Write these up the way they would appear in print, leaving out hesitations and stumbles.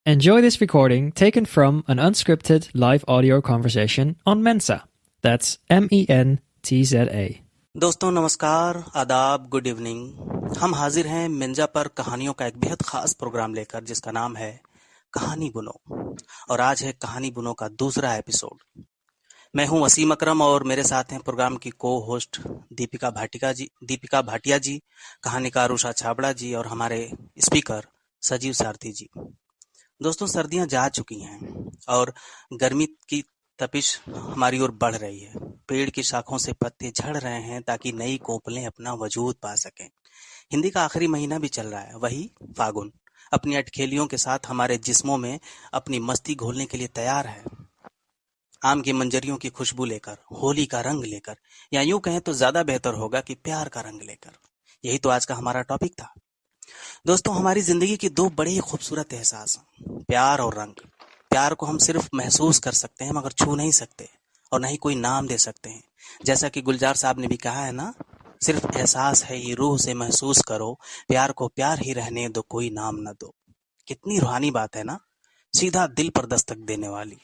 Enjoy this recording taken from an unscripted live audio conversation on Mensa. That's MENTZA. दोस्तों नमस्कार, आदाब, good evening. हम हाजिर हैं मेंजा पर कहानियों का एक बेहद खास प्रोग्राम लेकर जिसका नाम है कहानी बुनो। और आज है कहानी बुनो का दूसरा एपिसोड। मैं हूं वसीम अकरम और मेरे साथ हैं प्रोग्राम की को होस्ट दीपिका भाटिया जी, कहानीकार उषा छाबड़ा जी और हमारे स्पीकर सजीव सारथी जी। दोस्तों सर्दियां जा चुकी हैं और गर्मी की तपिश हमारी ओर बढ़ रही है। पेड़ की शाखों से पत्ते झड़ रहे हैं ताकि नई कोपलें अपना वजूद पा सकें। हिंदी का आखिरी महीना भी चल रहा है, वही फागुन अपनी अटखेलियों के साथ हमारे जिस्मों में अपनी मस्ती घोलने के लिए तैयार है। आम की मंजरियों की खुशबू लेकर, होली का रंग लेकर, या यूं कहें तो ज्यादा बेहतर होगा कि प्यार का रंग लेकर। यही तो आज का हमारा टॉपिक था। दोस्तों हमारी जिंदगी की दो बड़े ही खूबसूरत एहसास, प्यार और रंग। प्यार को हम सिर्फ महसूस कर सकते हैं मगर छू नहीं सकते और न ही कोई नाम दे सकते हैं। जैसा कि गुलजार साहब ने भी कहा है ना, सिर्फ एहसास है ये, रूह से महसूस करो, प्यार को प्यार ही रहने दो, कोई नाम न दो। कितनी रूहानी बात है ना, सीधा दिल पर दस्तक देने वाली।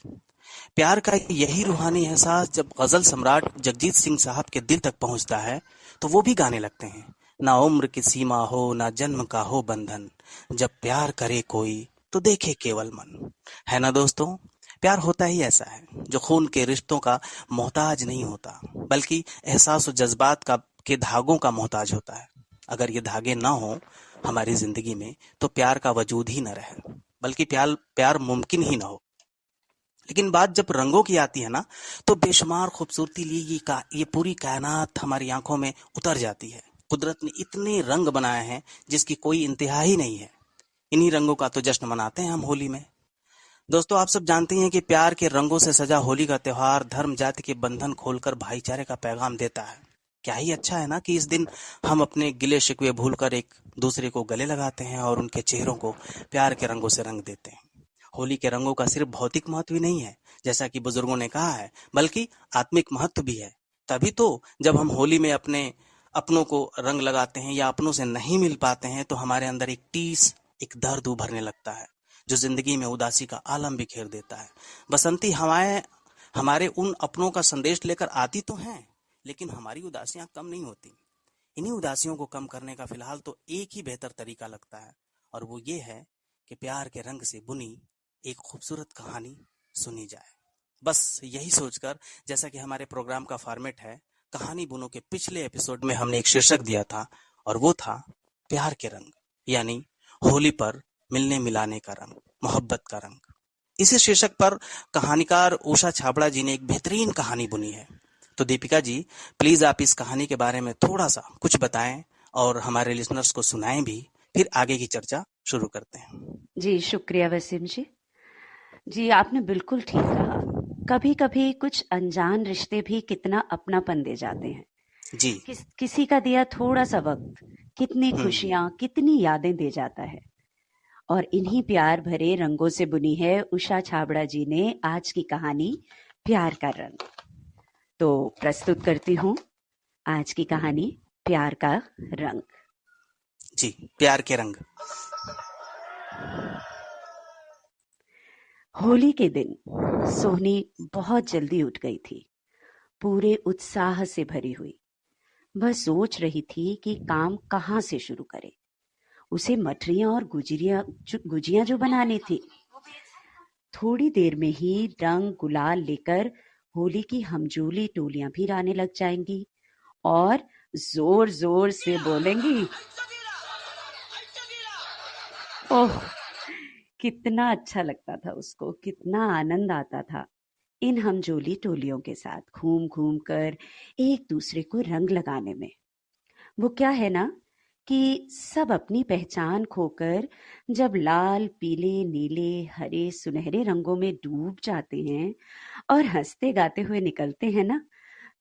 प्यार का यही रूहानी एहसास जब गजल सम्राट जगजीत सिंह साहब के दिल तक पहुंचता है तो वो भी गाने लगते हैं। ना उम्र की सीमा हो, ना जन्म का हो बंधन, जब प्यार करे कोई तो देखे केवल मन। है ना दोस्तों, प्यार होता ही ऐसा है जो खून के रिश्तों का मोहताज नहीं होता बल्कि एहसास और जज्बात का के धागों का मोहताज होता है। अगर ये धागे ना हो हमारी जिंदगी में तो प्यार का वजूद ही न रहे, बल्कि प्यार मुमकिन ही ना हो। लेकिन बात जब रंगों की आती है ना, तो बेशुमार खूबसूरती लिए ये पूरी कायनात हमारी आंखों में उतर जाती है। कुदरत ने इतने रंग बनाए हैं जिसकी कोई इंतहा ही नहीं है। इन्हीं रंगों का तो जश्न मनाते हैं हम होली में। दोस्तों आप सब जानते हैं कि प्यार के रंगों से सजा होली का त्योहार धर्म जाति के बंधन खोलकर भाईचारे का पैगाम देता है। क्या ही अच्छा है ना कि इस दिन हम अपने गिले शिकवे भूलकर एक दूसरे को गले लगाते हैं और उनके चेहरों को प्यार के रंगों से रंग देते हैं। होली के रंगों का सिर्फ भौतिक महत्व ही नहीं है जैसा कि बुजुर्गों ने कहा है, बल्कि आत्मिक महत्व भी है। तभी तो जब हम होली में अपने अपनों को रंग लगाते हैं या अपनों से नहीं मिल पाते हैं तो हमारे अंदर एक टीस, एक दर्द उभरने लगता है जो जिंदगी में उदासी का आलम बिखेर देता है। बसंती हवाएं हमारे उन अपनों का संदेश लेकर आती तो हैं, लेकिन हमारी उदासियां कम नहीं होती। इन्हीं उदासियों को कम करने का फिलहाल तो एक ही बेहतर तरीका लगता है और वो ये है कि प्यार के रंग से बुनी एक खूबसूरत कहानी सुनी जाए। बस यही सोचकर, जैसा कि हमारे प्रोग्राम का फॉर्मेट है, कहानी बुनो के पिछले एपिसोड में हमने एक शीर्षक दिया था और वो था प्यार के रंग, यानी होली पर मिलने मिलाने का रंग, मोहब्बत का रंग। इसी शीर्षक पर कहानीकार उषा छाबड़ा जी ने एक बेहतरीन कहानी बुनी है। तो दीपिका जी, प्लीज आप इस कहानी के बारे में थोड़ा सा कुछ बताएं और हमारे लिसनर्स को सुनाएं भी, फिर आगे की चर्चा शुरू करते हैं। जी शुक्रिया वसीम जी। जी आपने बिल्कुल ठीक कहा। कभी कभी कुछ अनजान रिश्ते भी कितना अपनापन दे जाते हैं। जी। किसी का दिया थोड़ा सा वक्त कितनी खुशियां, कितनी यादें दे जाता है। और इन्हीं प्यार भरे रंगों से बुनी है उषा छाबड़ा जी ने आज की कहानी प्यार का रंग। तो प्रस्तुत करती हूँ आज की कहानी प्यार का रंग। जी, प्यार के रंग। होली के दिन सोहनी बहुत जल्दी उठ गई थी, पूरे उत्साह से भरी हुई। वह सोच रही थी कि काम कहाँ से शुरू करे। उसे मठरियां और गुजियां जो बनानी थी। थोड़ी देर में ही रंग गुलाल लेकर होली की हमजोली टोलियां भी आने लग जाएंगी और जोर जोर से बोलेंगी। ओह, कितना अच्छा लगता था उसको, कितना आनंद आता था इन हमजोली टोलियों के साथ घूम घूम कर एक दूसरे को रंग लगाने में। वो क्या है ना कि सब अपनी पहचान खोकर जब लाल, पीले, नीले, हरे, सुनहरे रंगों में डूब जाते हैं और हंसते गाते हुए निकलते हैं ना,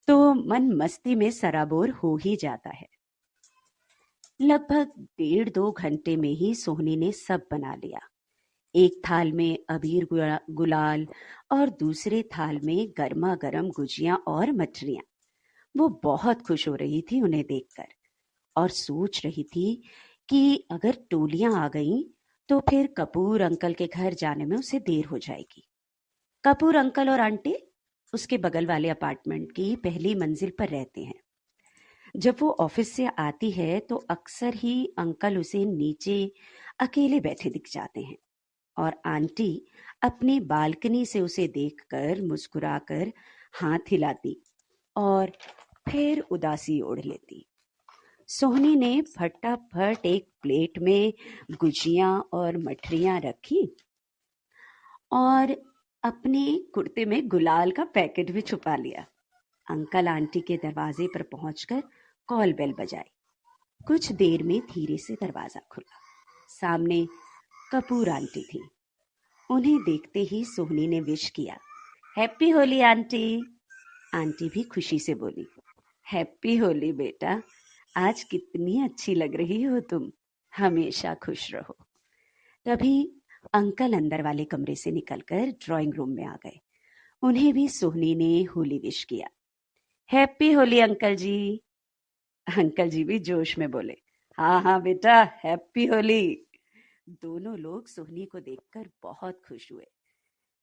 तो मन मस्ती में सराबोर हो ही जाता है। लगभग 1.5-2 घंटे में ही सोहनी ने सब बना लिया। एक थाल में अबीर गुलाल और दूसरे थाल में गर्मा गर्म गुजियां और मठरियां। वो बहुत खुश हो रही थी उन्हें देखकर और सोच रही थी कि अगर टोलियां आ गईं तो फिर कपूर अंकल के घर जाने में उसे देर हो जाएगी। कपूर अंकल और आंटी उसके बगल वाले अपार्टमेंट की पहली मंजिल पर रहते हैं। जब वो ऑफिस से आती है तो अक्सर ही अंकल उसे नीचे अकेले बैठे दिख जाते हैं और आंटी अपनी बालकनी से उसे देखकर मुस्कुराकर हाथ हिलाती और फिर उदासी ओढ़ लेती। सोहनी ने फटाफट एक प्लेट में गुजियां और मठरियां रखी और अपने कुर्ते में गुलाल का पैकेट भी छुपा लिया। अंकल आंटी के दरवाजे पर पहुंचकर कॉल बेल बजाई। कुछ देर में धीरे से दरवाजा खुला। सामने कपूर आंटी थी। उन्हें देखते ही सोहनी ने विश किया, हैप्पी होली आंटी। आंटी भी खुशी से बोली, हैप्पी होली बेटा, आज कितनी अच्छी लग रही हो तुम, हमेशा खुश रहो। तभी अंकल अंदर वाले कमरे से निकलकर ड्राइंग रूम में आ गए। उन्हें भी सोहनी ने होली विश किया, हैप्पी होली अंकल जी। अंकल जी भी जोश में बोले, हाँ हाँ बेटा, हैप्पी होली। दोनों लोग सोहनी को देखकर बहुत खुश हुए,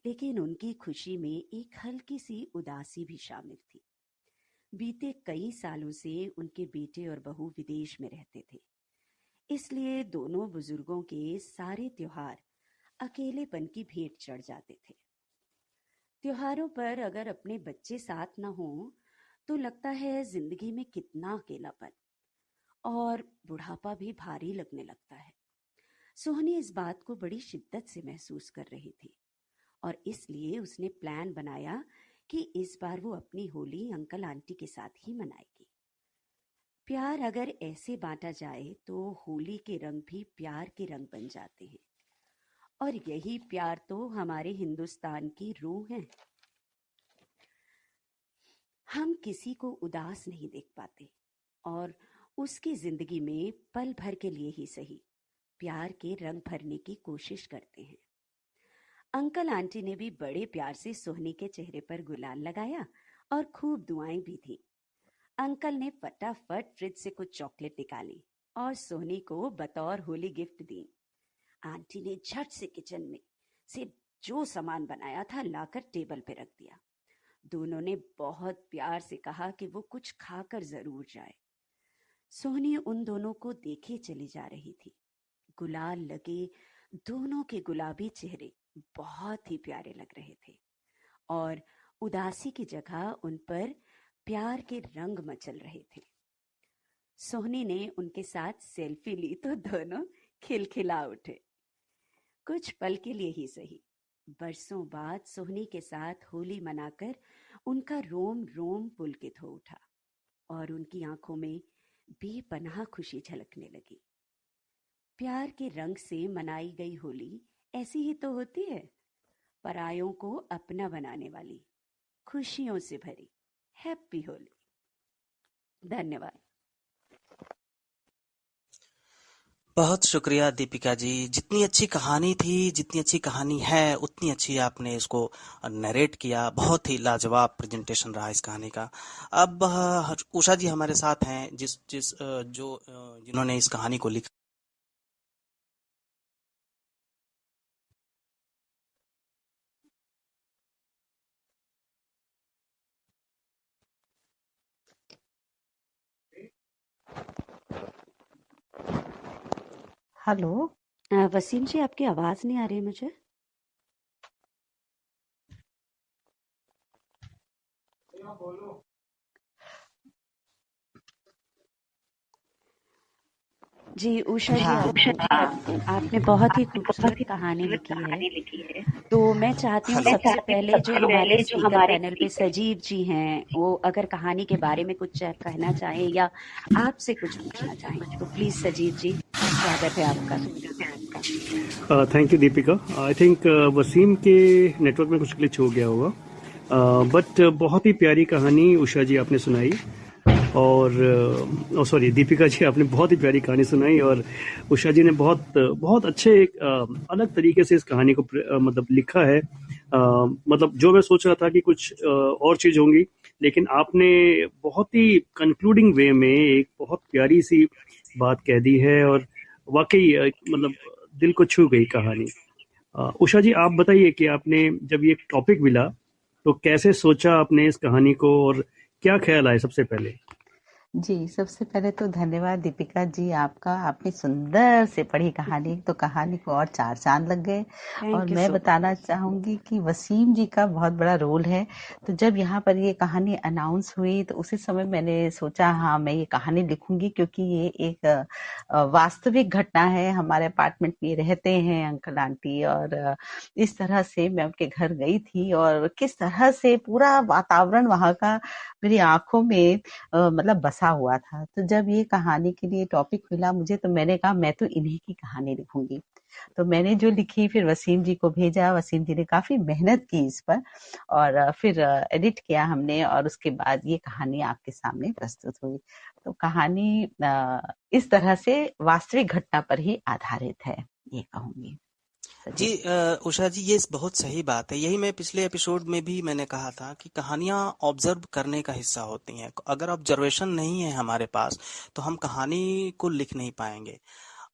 लेकिन उनकी खुशी में एक हल्की सी उदासी भी शामिल थी। बीते कई सालों से उनके बेटे और बहू विदेश में रहते थे, इसलिए दोनों बुजुर्गों के सारे त्योहार अकेलेपन की भेंट चढ़ जाते थे। त्योहारों पर अगर अपने बच्चे साथ न हो तो लगता है जिंदगी में कितना अकेलापन और बुढ़ापा भी भारी लगने लगता है। सोहनी इस बात को बड़ी शिद्दत से महसूस कर रही थी और इसलिए उसने प्लान बनाया कि इस बार वो अपनी होली अंकल आंटी के साथ ही मनाएगी। प्यार अगर ऐसे बांटा जाए तो होली के रंग भी प्यार के रंग बन जाते हैं और यही प्यार तो हमारे हिंदुस्तान की रूह है। हम किसी को उदास नहीं देख पाते और उसकी जिंदगी में पल भर के लिए ही सही प्यार के रंग भरने की कोशिश करते हैं। अंकल आंटी ने भी बड़े प्यार से सोहनी के चेहरे पर गुलाल लगाया और खूब दुआएं भी थी। अंकल ने फटाफट फ्रिज से कुछ चॉकलेट निकाली और सोहनी को बतौर होली गिफ्ट दी। आंटी ने झट से किचन में से जो सामान बनाया था लाकर टेबल पे रख दिया। दोनों ने बहुत प्यार से कहा कि वो कुछ खाकर जरूर जाए। सोहनी उन दोनों को देखे चली जा रही थी। गुलाल लगे दोनों के गुलाबी चेहरे बहुत ही प्यारे लग रहे थे और उदासी की जगह उन पर प्यार के रंग मचल रहे थे। सोहनी ने उनके साथ सेल्फी ली तो दोनों खिलखिला उठे। कुछ पल के लिए ही सही, बरसों बाद सोहनी के साथ होली मनाकर उनका रोम रोम पुलकित हो उठा और उनकी आंखों में बेपनाह खुशी झलकने लगी। प्यार के रंग से मनाई गई होली ऐसी ही तो होती है, परायों को अपना बनाने वाली, खुशियों से भरी। हैप्पी होली। धन्यवाद। बहुत शुक्रिया दीपिका जी। जितनी अच्छी कहानी थी, जितनी अच्छी कहानी है, उतनी अच्छी आपने इसको नरेट किया। बहुत ही लाजवाब प्रेजेंटेशन रहा इस कहानी का। अब उषा जी हमारे साथ हैं, जिन्होंने इस कहानी को लिखा। हेलो। वसीम जी, आपकी आवाज नहीं आ रही मुझे। जी उषा जी, आपने बहुत ही खूबसूरत कहानी लिखी है। तो मैं चाहती हूँ हेलो। सबसे पहले जो हमारे स्पीकर पैनल पे सजीव जी हैं, वो अगर कहानी के बारे में कुछ कहना चाहें या आपसे कुछ पूछना चाहें तो प्लीज सजीव जी, स्वागत है आपका। Thank you Deepika. I think Wasim के नेटवर्क में कुछ ग्लिच हो गया होगा, बट बहुत ही प्यारी कहानी उषा जी आपने सुनाई और सॉरी दीपिका जी, आपने बहुत ही प्यारी कहानी सुनाई और उषा जी ने बहुत अच्छे अलग तरीके से इस कहानी को मतलब लिखा है। मतलब जो मैं सोच रहा था कि कुछ और चीज होंगी, लेकिन आपने बहुत ही कंक्लूडिंग वे में एक बहुत प्यारी सी बात कह दी है और वाकई मतलब दिल को छू गई कहानी। उषा जी, आप बताइए कि आपने जब ये टॉपिक मिला तो कैसे सोचा आपने इस कहानी को, और क्या ख्याल आए सबसे पहले? जी, सबसे पहले तो धन्यवाद दीपिका जी आपका। आपने सुंदर से पढ़ी कहानी, तो कहानी को और चार चांद लग गए। और थैंक यू मैं सो बताना मच। चाहूंगी कि वसीम जी का बहुत बड़ा रोल है। तो जब यहाँ पर ये कहानी अनाउंस हुई तो उसी समय मैंने सोचा हाँ मैं ये कहानी लिखूंगी, क्योंकि ये एक वास्तविक घटना है। हमारे अपार्टमेंट में रहते हैं अंकल आंटी, और इस तरह से मैं उनके घर गई थी और किस तरह से पूरा वातावरण वहाँ का मेरी आंखों में मतलब बसा हुआ था। तो जब ये कहानी के लिए टॉपिक मिला मुझे, तो मैंने कहा मैं तो इन्हीं की कहानी लिखूंगी। तो मैंने जो लिखी फिर वसीम जी को भेजा। वसीम जी ने काफी मेहनत की इस पर, और फिर एडिट किया हमने, और उसके बाद ये कहानी आपके सामने प्रस्तुत हुई। तो कहानी इस तरह से वास्तविक घटना पर ही आधारित है, ये कहूंगी। जी सचिन। उषा जी, ये बहुत सही बात है। यही मैं पिछले एपिसोड में भी मैंने कहा था कि कहानियां ऑब्जर्व करने का हिस्सा होती हैं। अगर ऑब्जर्वेशन नहीं है हमारे पास तो हम कहानी को लिख नहीं पाएंगे।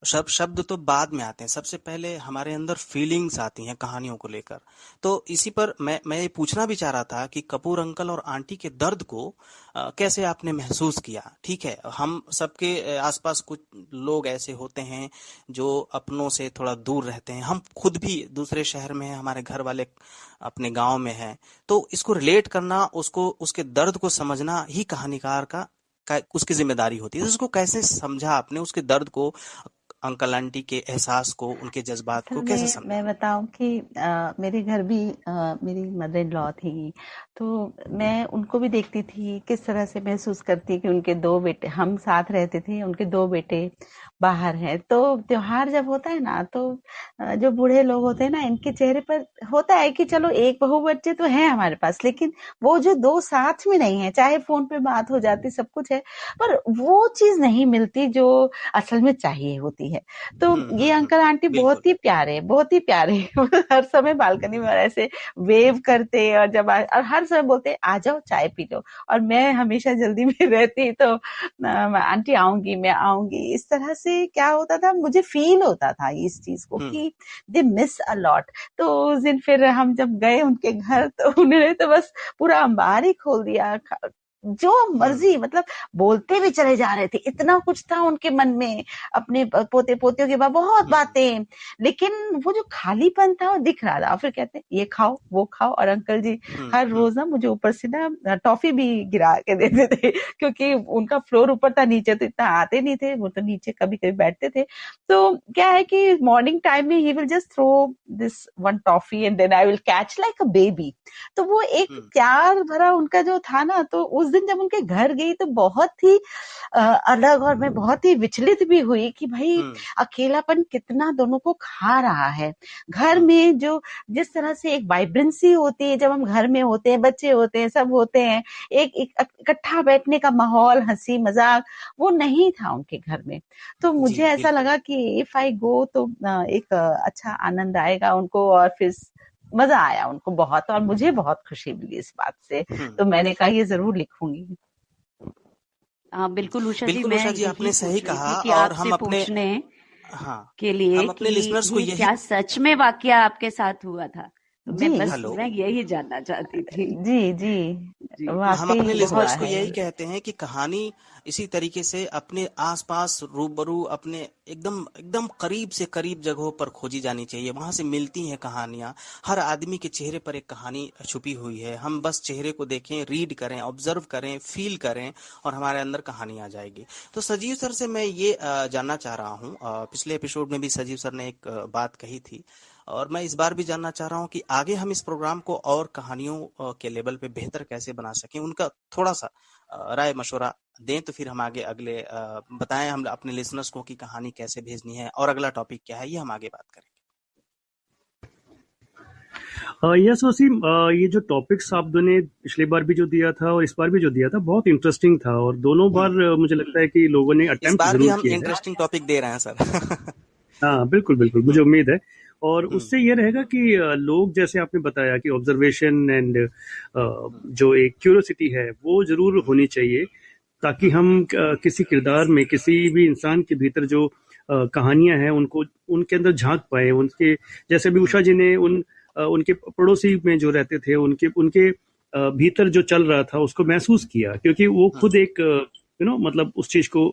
शब्द तो बाद में आते हैं, सबसे पहले हमारे अंदर फीलिंग्स आती हैं कहानियों को लेकर। तो इसी पर मैं ये पूछना भी चाह रहा था कि कपूर अंकल और आंटी के दर्द को कैसे आपने महसूस किया? ठीक है, हम सबके आसपास कुछ लोग ऐसे होते हैं जो अपनों से थोड़ा दूर रहते हैं। हम खुद भी दूसरे शहर में हैं, हमारे घर वाले अपने गांव में हैं। तो इसको रिलेट करना, उसको उसके दर्द को समझना ही कहानीकार का उसकी जिम्मेदारी होती है। तो उसको कैसे समझा आपने, उसके दर्द को, अंकल आंटी के एहसास को, उनके जज्बात को असल कैसे में समझा? मैं बताऊं कि मेरे घर भी मेरी मदर इन लॉ थी। तो मैं उनको भी देखती थी किस तरह से महसूस करती कि उनके दो बेटे, हम साथ रहते थे, उनके दो बेटे बाहर हैं। तो त्योहार जब होता है ना, तो जो बूढ़े लोग होते हैं ना, इनके चेहरे पर होता है कि चलो एक बहू बच्चे तो हैं हमारे पास, लेकिन वो जो दो साथ में नहीं है, चाहे फोन पे बात हो जाती सब कुछ है, पर वो चीज नहीं मिलती जो असल में चाहिए होती है। तो ये अंकल आंटी बिल्कुल। बहुत ही प्यारे, बहुत ही प्यारे। हर समय बालकनी में ऐसे वेव करते, और जब और हर समय बोलते आ जाओ चाय पी लो, और मैं हमेशा जल्दी में रहती, तो आंटी आऊंगी, मैं आऊंगी, इस तरह से क्या होता था, मुझे फील होता था इस चीज को कि दे मिस अ लॉट। तो उस दिन फिर हम जब गए उनके घर, तो उन्होंने तो बस पूरा अंबार ही खोल दिया। जो मर्जी, मतलब बोलते भी चले जा रहे थे, इतना कुछ था उनके मन में, अपने पोते पोतियों के बाद बहुत बातें, लेकिन वो जो खालीपन था वो दिख रहा था। फिर कहते ये खाओ वो खाओ, और अंकल जी हर रोज ना मुझे ऊपर से ना टॉफी भी गिरा के देते थे, क्योंकि उनका फ्लोर ऊपर था, नीचे तो इतना आते नहीं थे, वो तो नीचे कभी कभी बैठते थे। तो क्या है कि मॉर्निंग टाइम में he will just throw this one toffee and then I will catch like a baby. तो वो एक प्यार भरा उनका जो था ना, तो उस दिन जब उनके घर गई तो बहुत ही अलग, और मैं बहुत ही विचलित भी हुई कि भाई अकेलापन कितना दोनों को खा रहा है। घर में जो जिस तरह से एक वाइब्रेंसी होती है जब हम घर में होते हैं, बच्चे होते हैं, सब होते हैं, एक इकट्ठा बैठने का माहौल, हंसी मजाक, वो नहीं था उनके घर में। तो मुझे ऐसा लगा कि इफ आई गो तो एक अच्छा आनंद आएगा उनको, और फिर मजा आया उनको बहुत, और मुझे बहुत खुशी मिली इस बात से। तो मैंने कहा ये जरूर लिखूंगी। बिल्कुल उषा जी, बिल्कुल मैं उषा जी, यही आपने सही पूछ रही कहा। थी कि और आपसे हम अपने, पूछने हाँ, के लिए हम कि अपने लिसनर्स को ये यही, क्या सच में वाकया आपके साथ हुआ था। तो जी हेलो, मैं यही जानना चाहती थी। जी जी, जी। हम अपने वाकई हुआ लिसनर्स को है। यही कहते हैं कि कहानी इसी तरीके से अपने आसपास रूबरू, अपने एकदम एकदम करीब से करीब जगहों पर खोजी जानी चाहिए। वहां से मिलती हैं कहानियां। हर आदमी के चेहरे पर एक कहानी छुपी हुई है। हम बस चेहरे को देखें, रीड करें, ऑब्जर्व करें, फील करें, और हमारे अंदर कहानी आ जाएगी। तो सजीव सर से मैं ये जानना चाह रहा हूँ, पिछले एपिसोड में भी सजीव सर ने एक बात कही थी, और मैं इस बार भी जानना चाह रहा हूँ कि आगे हम इस प्रोग्राम को और कहानियों के लेवल पे बेहतर कैसे बना सकें। उनका थोड़ा सा राय मशवरा दें, तो फिर हम आगे अगले बताएं हम अपने लिसनर्स को कि कहानी कैसे भेजनी है और अगला टॉपिक क्या है, ये हम आगे बात करेंगे। यस वसीम, ये जो टॉपिक्स आप दोनों ने पिछली बार भी जो दिया था और इस बार भी जो दिया था बहुत इंटरेस्टिंग था, और दोनों बार मुझे लगता है कि लोगों ने इस अटेम्प्ट बार भी जरूर हम किए हैं। इंटरेस्टिंग टॉपिक दे रहे हैं सर। हाँ बिल्कुल बिल्कुल, मुझे उम्मीद है। और हम्म, उससे ये रहेगा कि लोग, जैसे आपने बताया कि ऑब्जर्वेशन एंड जो एक क्यूरियोसिटी है वो जरूर होनी चाहिए, ताकि हम किसी किरदार में, किसी भी इंसान के भीतर जो कहानियां हैं उनको उनके अंदर झांक पाए, उनके जैसे भी उषा जी ने उनके पड़ोसी में जो रहते थे उनके उनके भीतर जो चल रहा था उसको महसूस किया, क्योंकि वो खुद एक मतलब उस चीज को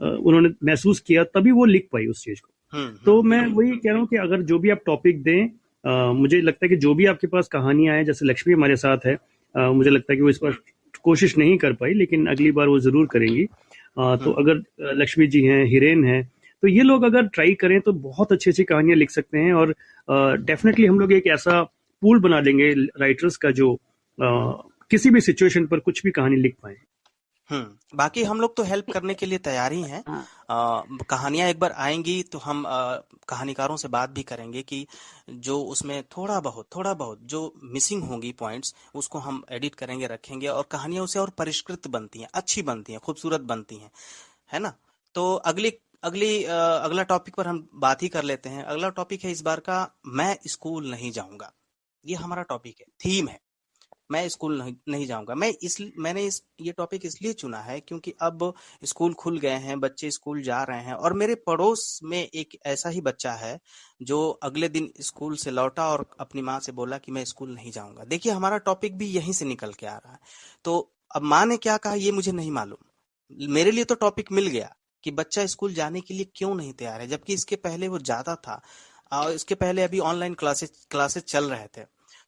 उन्होंने महसूस किया, तभी वो लिख पाई उस चीज को। तो मैं वही कह रहा हूँ कि अगर जो भी आप टॉपिक दें, मुझे लगता है कि जो भी आपके पास कहानियां हैं, जैसे लक्ष्मी हमारे साथ है, मुझे लगता है कि वो इस बार कोशिश नहीं कर पाई, लेकिन अगली बार वो जरूर करेंगी। तो अगर लक्ष्मी जी हैं, हिरेन है, तो ये लोग अगर ट्राई करें तो बहुत अच्छी अच्छी कहानियां लिख सकते हैं। और डेफिनेटली हम लोग एक ऐसा पूल बना देंगे राइटर्स का जो किसी भी सिचुएशन पर कुछ भी कहानी लिख पाए। बाकी हम लोग तो हेल्प करने के लिए तैयार ही हैं। कहानियां एक बार आएंगी तो हम कहानीकारों से बात भी करेंगे कि जो उसमें थोड़ा बहुत जो मिसिंग होंगी पॉइंट्स, उसको हम एडिट करेंगे, रखेंगे, और कहानियां उसे और परिष्कृत बनती हैं, अच्छी बनती हैं, खूबसूरत बनती हैं, है ना। तो अगला टॉपिक पर हम बात ही कर लेते हैं। अगला टॉपिक है इस बार का, मैं स्कूल नहीं जाऊंगा। ये हमारा टॉपिक है, थीम है, मैं स्कूल नहीं जाऊंगा। मैंने ये टॉपिक इसलिए चुना है क्योंकि अब स्कूल खुल गए हैं, बच्चे स्कूल जा रहे हैं, और मेरे पड़ोस में एक ऐसा ही बच्चा है जो अगले दिन स्कूल से लौटा और अपनी माँ से बोला कि मैं स्कूल नहीं जाऊंगा। देखिए, हमारा टॉपिक भी यहीं से निकल के आ रहा है। तो अब माँ ने क्या कहा ये मुझे नहीं मालूम, मेरे लिए तो टॉपिक मिल गया कि बच्चा स्कूल जाने के लिए क्यों नहीं तैयार है, जबकि इसके पहले वो जाता था, और इसके पहले अभी ऑनलाइन क्लासेस चल रहे थे।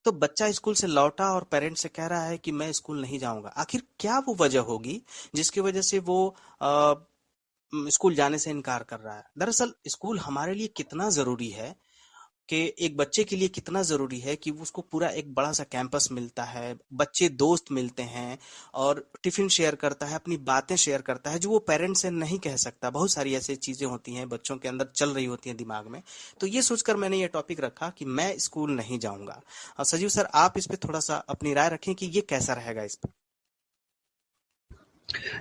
तो बच्चा स्कूल से लौटा और पेरेंट्स से कह रहा है कि मैं स्कूल नहीं जाऊंगा। आखिर क्या वो वजह होगी जिसकी वजह से वो स्कूल जाने से इनकार कर रहा है। दरअसल स्कूल हमारे लिए कितना जरूरी है, कि एक बच्चे के लिए कितना जरूरी है कि उसको पूरा एक बड़ा सा कैंपस मिलता है, बच्चे दोस्त मिलते हैं, और टिफिन शेयर करता है, अपनी बातें शेयर करता है जो वो पेरेंट्स से नहीं कह सकता। बहुत सारी ऐसी चीजें होती हैं बच्चों के अंदर चल रही होती हैं दिमाग में। तो ये सोचकर मैंने ये टॉपिक रखा कि मैं स्कूल नहीं जाऊंगा। और सजीव सर, आप इस पे थोड़ा सा अपनी राय रखें कि ये कैसा रहेगा इस पर।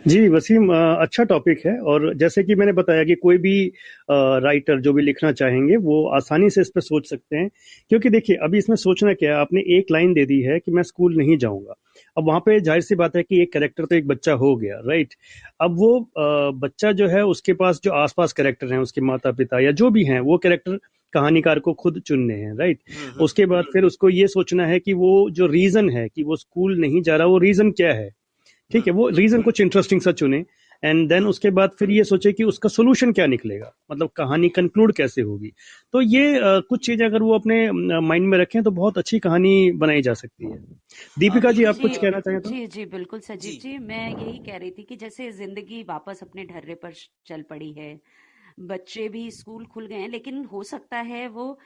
जी वसीम, अच्छा टॉपिक है। और जैसे कि मैंने बताया कि कोई भी राइटर जो भी लिखना चाहेंगे वो आसानी से इस पर सोच सकते हैं, क्योंकि देखिए अभी इसमें सोचना क्या है, आपने एक लाइन दे दी है कि मैं स्कूल नहीं जाऊंगा। अब वहां पे जाहिर सी बात है कि एक कैरेक्टर तो एक बच्चा हो गया, राइट। अब वो बच्चा जो है उसके पास जो आसपास कैरेक्टर हैं, उसके माता पिता या जो भी हैं, वो कैरेक्टर कहानीकार को खुद चुनने हैं, राइट। उसके बाद फिर उसको ये सोचना है कि वो जो रीजन है कि वो स्कूल नहीं जा रहा, वो रीजन क्या है, ठीक है। वो रीजन कुछ इंटरेस्टिंग सा चुने, एंड देन उसके बाद फिर ये सोचे कि उसका सोल्यूशन क्या निकलेगा, मतलब कहानी कंक्लूड कैसे होगी। तो ये कुछ चीजें अगर वो अपने माइंड में रखें तो बहुत अच्छी कहानी बनाई जा सकती है। दीपिका जी, आप कुछ कहना चाहें तो? जी जी बिल्कुल सजीव जी, मैं यही कह रही थी कि जैसे जिंदगी वापस अपने ढर्रे पर चल पड़ी है, बच्चे भी स्कूल खुल गए हैं, लेकिन हो सकता है वो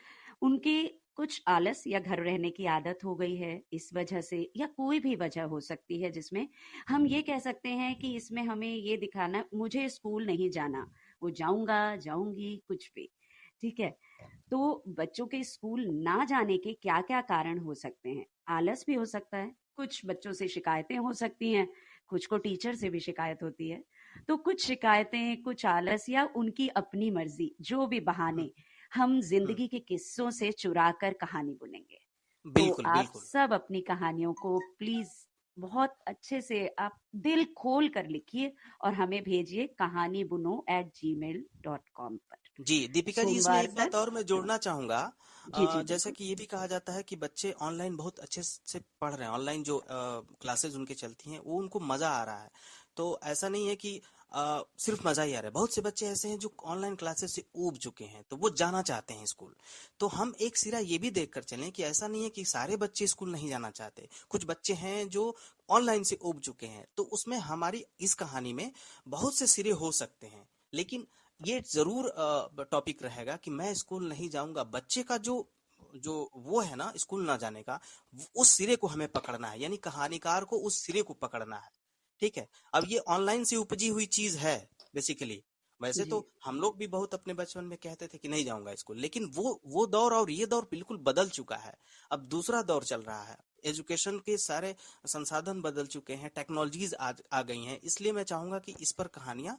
उनकी कुछ आलस या घर रहने की आदत हो गई है इस वजह से, या कोई भी वजह हो सकती है जिसमें हम ये कह सकते हैं कि इसमें हमें ये दिखाना मुझे स्कूल नहीं जाना, वो जाऊंगा जाऊंगी कुछ भी, ठीक है। तो बच्चों के स्कूल ना जाने के क्या क्या कारण हो सकते हैं? आलस भी हो सकता है, कुछ बच्चों से शिकायतें हो सकती हैं, कुछ को टीचर से भी शिकायत होती है। तो कुछ शिकायतें, कुछ आलस, या उनकी अपनी मर्जी, जो भी बहाने हम जिंदगी के किस्सों से चुरा कर कहानी बुनेंगे। तो बिल्कुल आप बिल्कुल। सब अपनी कहानियों को प्लीज बहुत अच्छे से आप दिल खोल कर लिखिए और हमें भेजिए kahanibuno@gmail.com पर। जी दीपिका जी, इसमें सोमवार एक बात तक। और मैं जोड़ना चाहूंगा। जी जी जैसे बिल्कुल। कि ये भी कहा जाता है कि बच्चे ऑनलाइन बहुत अच्छे से पढ़ रहे हैं, ऑनलाइन जो क्लासेस उनके चलती हैं वो उनको मजा आ रहा है। तो ऐसा नहीं है कि सिर्फ मजा ही आ रहा है, बहुत से बच्चे ऐसे हैं जो ऑनलाइन क्लासेस से ऊब चुके हैं, तो वो जाना चाहते हैं स्कूल। तो हम एक सिरा ये भी देख कर चलें कि ऐसा नहीं है कि सारे बच्चे स्कूल नहीं जाना चाहते, कुछ बच्चे हैं जो ऑनलाइन से ऊब चुके हैं। तो उसमें हमारी इस कहानी में बहुत से सिरे हो सकते हैं, लेकिन ये जरूर टॉपिक रहेगा कि मैं स्कूल नहीं जाऊंगा। बच्चे का जो जो वो है ना स्कूल ना जाने का, उस सिरे को हमें पकड़ना है, यानी कहानीकार को उस सिरे को पकड़ना है। ठीक है। अब ये ऑनलाइन से उपजी हुई चीज है बेसिकली। वैसे तो जी हम लोग भी बहुत अपने बचपन में कहते थे कि नहीं जाऊंगा स्कूल, लेकिन वो दौर और ये दौर बिल्कुल बदल चुका है। अब दूसरा दौर चल रहा है, एजुकेशन के सारे संसाधन बदल चुके हैं, टेक्नोलॉजीज आ गई हैं। इसलिए मैं चाहूंगा कि इस पर कहानियां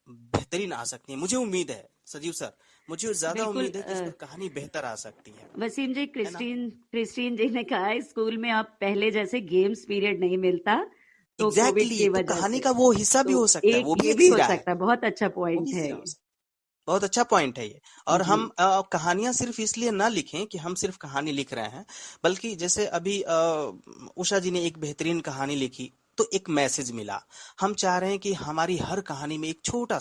बेहतरीन आ सकती है। मुझे उम्मीद है सजीव सर, मुझे ज्यादा बिल्कुल। उम्मीद है कि इस पर कहानी बेहतर आ सकती वसीम जी, है ना। क्रिस्टीन जी ने कहा है स्कूल में अब पहले जैसे गेम्स पीरियड नहीं मिलता, तो कोविड एग्जैक्टली की तो वजह कहानी से। का वो हिस्सा भी तो हो सकता है, एक वो भी ये एक भी हो सिरा है, सकता है, बहुत अच्छा वो पॉइंट भी है सिरा हो ये। सकता है। बहुत अच्छा पॉइंट है ये। और जी हम कहानियां सिर्फ इसलिए ना लिखें कि हम सिर्फ कहानी लिख रहे हैं, बल्कि जैसे अभी उषा जी ने एक बेहतरीन कहानी लिखी तो एक मैसेज मिला। हम चाह रहे हैं कि हमारी हर कहानी में एक छोटा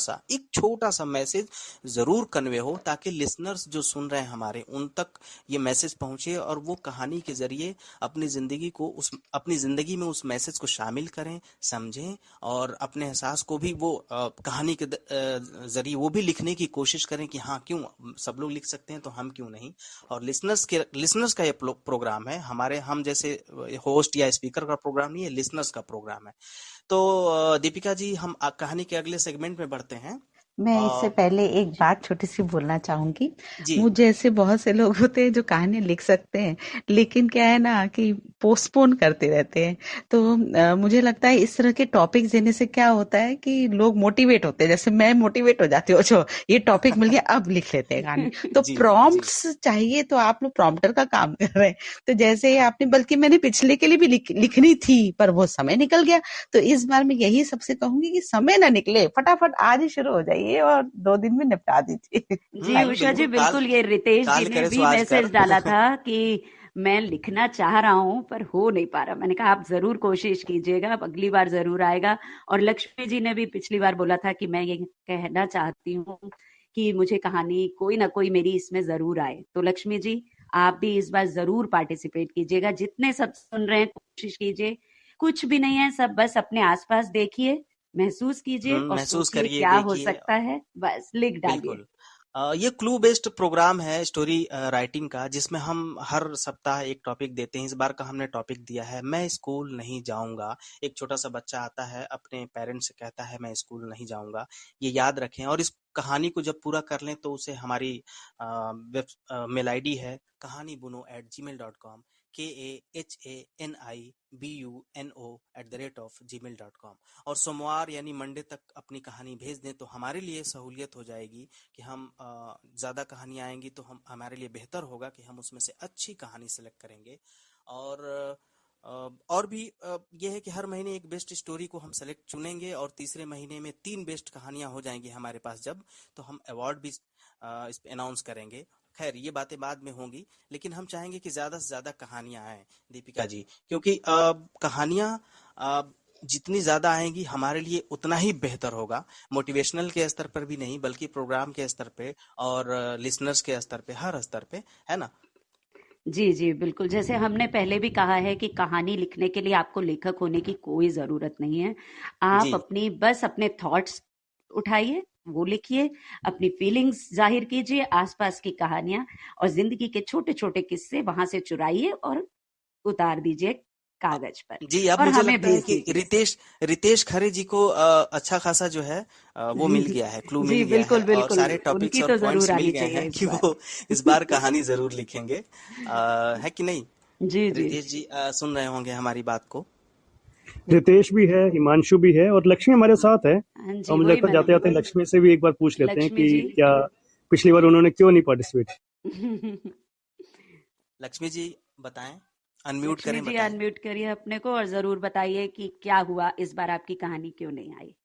सा मैसेज जरूर कन्वे हो, ताकि लिसनर्स जो सुन रहे हैं हमारे, उन तक ये मैसेज पहुंचे और वो कहानी के जरिए अपनी जिंदगी में उस मैसेज को शामिल करें, समझें, और अपने एहसास को भी वो कहानी के जरिए वो भी लिखने की कोशिश करें कि हाँ, क्यों सब लोग लिख सकते हैं तो हम क्यों नहीं। और लिसनर्स का ये प्रोग्राम है, हम जैसे होस्ट या स्पीकर का प्रोग्राम नहीं है, लिसनर्स का प्रोग्राम है। तो दीपिका जी, हम कहानी के अगले सेगमेंट में बढ़ते हैं। मैं इससे अ, पहले एक बात छोटी सी बोलना चाहूंगी। जी मुझ जैसे बहुत से लोग होते हैं जो कहानी लिख सकते हैं, लेकिन क्या है ना कि पोस्टपोन करते रहते हैं। तो मुझे लगता है इस तरह के टॉपिक देने से क्या होता है कि लोग मोटिवेट होते हैं। जैसे मैं मोटिवेट हो जाती हूँ, अच्छा ये टॉपिक मिल गया, अब लिख लेते हैं कहानी। तो जी जी प्रॉम्प्ट्स चाहिए, तो आप लोग प्रॉम्प्टर का काम कर रहे हैं। तो जैसे ही आपने, बल्कि मैंने पिछले के लिए भी लिखनी थी, पर वो समय निकल गया। तो इस बार मैं यही सबसे कहूंगी कि समय ना निकले, फटाफट आज ही शुरू हो जाइए और 2 दिन में निपटा दीजिए। जी बिल्कुल उषा जी, बिल्कुल। काल बिल्कुल। ये रितेश जी काल ने करे सो भी आज कर। मैसेज डाला था कि मैं लिखना चाह रहा हूं पर हो नहीं पा रहा। मैंने कहा आप जरूर कोशिश कीजिएगा, अब अगली बार जरूर आएगा। और लक्ष्मी जी ने भी पिछली बार बोला था कि मैं ये कहना चाहती हूँ कि मुझे कहानी कोई ना कोई मेरी इसमें जरूर आए। तो लक्ष्मी जी, आप भी इस बार जरूर पार्टिसिपेट कीजिएगा। जितने सब सुन रहे हैं, कोशिश कीजिए। कुछ भी नहीं है, सब बस अपने आसपास देखिए, महसूस कीजिए और महसूस सोचिए करिए, क्या हो देखिए। सकता है, बस लिख डालिए। बिल्कुल। ये क्लू बेस्ड प्रोग्राम है स्टोरी राइटिंग का, जिसमें हम हर सप्ताह एक टॉपिक देते हैं। इस बार का हमने टॉपिक दिया है, मैं स्कूल नहीं जाऊंगा। एक छोटा सा बच्चा आता है, अपने पेरेंट्स से कहता है मैं स्कूल नहीं जाऊंगा। ये याद रखें, और इस कहानी को जब पूरा कर लें तो उसे हमारी मेल आईडी है kahanibuno@gmail.com, KAHANIBUNO@gmail.com। और सोमवार यानी मंडे तक अपनी कहानी भेज दें तो हमारे लिए सहूलियत हो जाएगी कि हम ज़्यादा कहानियाँ आएंगी तो हमारे लिए बेहतर होगा कि हम उसमें से अच्छी कहानी सेलेक्ट करेंगे। और और भी ये है कि हर महीने एक बेस्ट स्टोरी को हम सेलेक्ट चुनेंगे, और तीसरे महीने में 3 बेस्ट कहानियां हो जाएंगी हमारे पास जब, तो हम अवार्ड भी इस पे अनाउंस करेंगे। खैर, ये बातें बाद में होंगी, लेकिन हम चाहेंगे कि ज़्यादा से ज़्यादा कहानियां आएं दीपिका जी, क्योंकि कहानियां जितनी ज़्यादा आएंगी हमारे लिए उतना ही बेहतर होगा। मोटिवेशनल के स्तर पर भी नहीं, बल्कि प्रोग्राम के स्तर पे और लिसनर्स के स्तर पे, हर स्तर पे, है ना। जी जी, बिल्कुल। जैसे हमने पहले भी कहा है कि कहानी लिखने के लिए आपको लेखक होने की कोई जरूरत नहीं है। आप जी बस अपने थॉट्स उठाइए, वो लिखिए, अपनी फीलिंग्स जाहिर कीजिए, आसपास की कहानियां और जिंदगी के छोटे छोटे किस्से वहां से चुराइए और उतार दीजिए कागज पर जी। अब और मुझे हमें लगता है भेज कि दीजिए। रितेश खरे जी को अच्छा खासा जो है वो मिल गया है, क्लू मिल जी गया है, बिल्कुल और बिल्कुल, सारे टॉपिक्स उनकी और तो पॉइंट्स जरूर मिल आनी गए हैं चाहिए इस कि बार। वो इस बार कहानी जरूर लिखेंगे। है कि नहीं। जी जी। रितेश जी सुन रहे होंगे हमारी बात को। रितेश भी है, हिमांशु भी है, और लक्ष्मी हमारे साथ है। हाँ और जी, मुझे वही लगता है मैंने जाते जाते बोला। लक्ष्मी से भी एक बार पूछ लेते हैं लक्ष्मी कि जी। क्या पिछली बार उन्होंने क्यों नहीं पार्टिसिपेट। लक्ष्मी जी बताएं, अनम्यूट लक्ष्मी करें, जी, बताएं। अनम्यूट करिए अपने को और जरूर बताइए कि क्या हुआ इस बार, आपकी कहानी क्यों नहीं आई।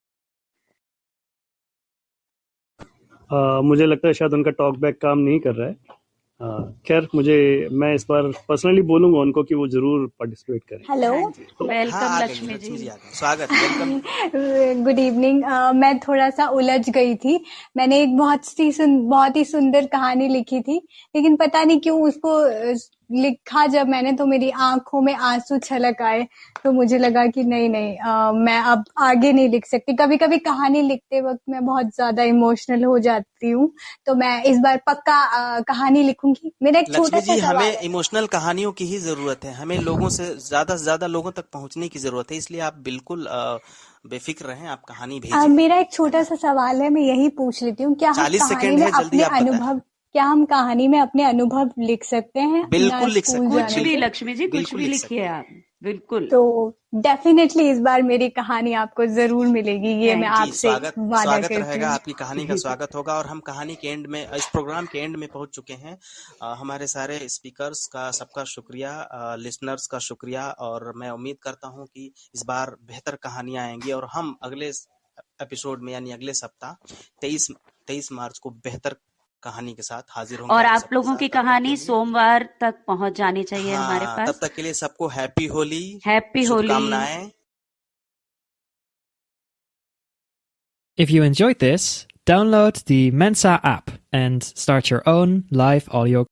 मुझे लगता है शायद उनका टॉक बैक काम नहीं कर रहा है। खैर, मैं इस बार पर्सनली बोलूंगा उनको कि वो जरूर पार्टिसिपेट करें। हेलो। हाँ जी, हाँ, वेलकम आ गई हैं लक्ष्मी जी। लक्ष्मी जी, आ गई। स्वागत, वेलकम। Good evening. मैं थोड़ा सा उलझ गई थी। मैंने एक बहुत ही सुंदर कहानी लिखी थी, लेकिन पता नहीं क्यों उसको लिखा जब मैंने तो मेरी आंखों में आंसू छलक आए। तो मुझे लगा कि नहीं नहीं, मैं अब आगे नहीं लिख सकती। कभी कभी कहानी लिखते वक्त मैं बहुत ज्यादा इमोशनल हो जाती हूँ, तो मैं इस बार पक्का कहानी लिखूंगी। मेरा एक छोटा लक्ष्मी सा जी, सवाल हमें है। इमोशनल कहानियों की ही जरूरत है, हमें लोगों से ज्यादा लोगों तक पहुंचने की जरूरत है, इसलिए आप बिल्कुल बेफिक्र रहें, आप कहानी भेजें। मेरा एक है छोटा ना। सा सवाल है, मैं यही पूछ लेती हूँ, क्या हम 40 कहानी सेकेंड में है, जल्दी अपने आप बताएं। अनुभव क्या हम कहानी में अपने अनुभव लिख सकते हैं ना बिल्कुल लिख स्कूल सकते हैं, कुछ जाने भी के? बिल्कुल। लक्ष्मी जी, कुछ बिल्कुल भी लिख लिखिए सकते हैं। आप, बिल्कुल। तो डेफिनेटली इस बार मेरी कहानी आपको जरूर मिलेगी, ये मैं थैंक जी, यू। आपसे स्वागत वादा स्वागत करती रहेगा, हूँ। आपकी कहानी का स्वागत होगा। और हम कहानी के एंड में, इस प्रोग्राम के एंड में पहुंच चुके हैं। हमारे सारे स्पीकर्स का सबका शुक्रिया, लिसनर्स का शुक्रिया, और मैं उम्मीद करता हूं कि इस बार बेहतर कहानियां आएंगी, और हम अगले एपिसोड में यानी अगले सप्ताह 23 23 मार्च को बेहतर कहानी के साथ हाजिर होंगे। और आप सबके लोगों साथ। की तब तक के कहानी लिए सोमवार तक पहुंच जानी चाहिए हमारे हाँ, पास। तब तक के लिए सबको हैप्पी होली, हैप्पी होली। शुभकामनाएं। If you enjoyed this, download the Mensa app and start your own live audio